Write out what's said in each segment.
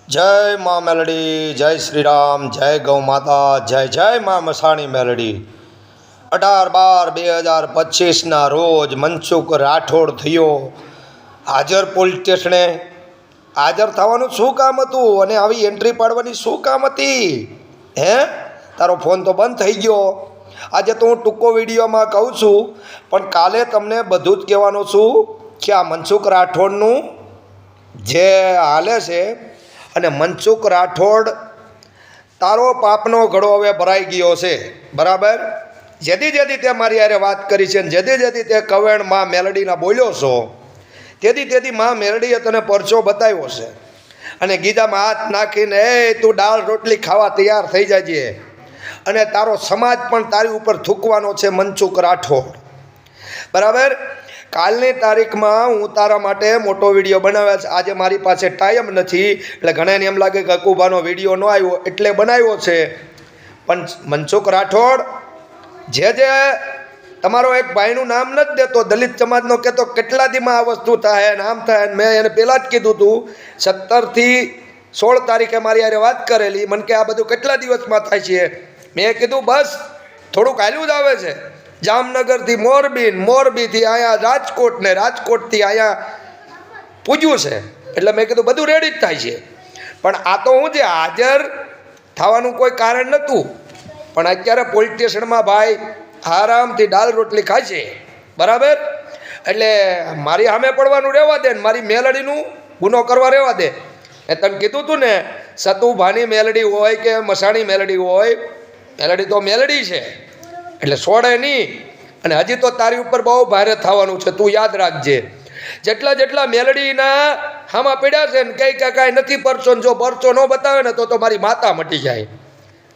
जय माँ मेलडी, जय श्री राम, जय गौ माता, जय जय माँ मसाणी मेलडी। 18/12/2025 रोज मनसुख राठोड थयो हाजर पोलीस स्टेशने। हाजर थवानुं शुं काम हतुं अने आवी एंट्री पाडवानी शुं काम हती? हे तारो फोन तो बंद थई गयो। आज तो हूँ टूंको विडियो में कहूँ छूं, पण काले तमने बधुं ज कहेवानुं छुं कि आ मनसुख राठोडनुं जे हाले छे अने मनसुख राठोड तारो पापनो घड़ो हवे भराई गयो छे। बराबर। जेदी जेदी ते मारी हारे वात करी छे, जेदी जेदी ते कवेण माँ मेलडीना बोल्यो छो, तेदी तेदी माँ मेलडीए तने परचो बताव्यो छे अने गीजामां हाथ नाखीने ए तू दाळ रोटली खावा तैयार थई जाजे अने तारो समाज पण तारी उपर थूकवानो छे मनसुख राठोड। बराबर। कालनी तारीख में हूँ तारा माटे मोटो विडियो बनाव्यो छे। आज मारी पासे टाइम नथी એટલે ઘણાને એમ લાગે કે અકુબાનો વિડિયો ન આવ્યો એટલે બનાવ્યો છે। પણ मनसुख રાઠોડ જે જે તમારો એક ભાઈનું નામ નથી દેતો, દલિત સમાજનો કહેતો કેટલા દીમાં આ વસ્તુ થાય ને આમ થાય, મેં એને પહેલાં જ કીધું હતું 17 થી 16 તારીખે મારી હારે વાત કરેલી। મને કે આ બધું કેટલા દિવસમાં થાય છે? મેં કીધું બસ થોડુંક હાલ્યું જ આવે છે। जामनगर थी मोरबी, मोरबी थी आया राजकोट ने राजकोट थी आया पूज्यु से। एटले मैं कीधुं बधुं रेडी ज थाय छे। पण आ तो हूँ जे हाजर थवानुं कोई कारण नहोतुं, पण अत्यारे पोलीस स्टेशन में भाई आरामथी दाल रोटली खाय छे। बराबर। एटले मारी सामे पड़वानुं रहेवा दे ने मारी मेलडीनुं गुनो करवा रहेवा दे। ए तने कीधुं तुं ने सतुभानी मेलडी होय के मसाणी मेलडी होय, मेलडी तो मेलडी छे એટલે છોડે નહીં। અને હજી તો તારી ઉપર બહુ ભારે થવાનું છે, તું યાદ રાખજે। જેટલા જેટલા મેલડીના હામાં પડ્યા છે ને કંઈ કાંઈ નથી પરચો, જો પરચો ન બતાવે ને તો મારી માતા મટી જાય,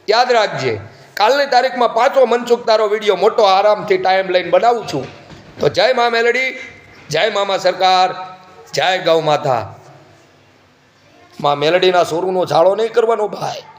યાદ રાખજે। કાલની તારીખમાં પાછો मनसुख તારો વિડીયો મોટો આરામથી ટાઈમ લઈને બનાવું છું। તો જય મા મેલડી, જય મામા સરકાર, જય ગૌ માતા। મા મેલડીના સોરુનો ઝાડો નહીં કરવાનો ભાઈ।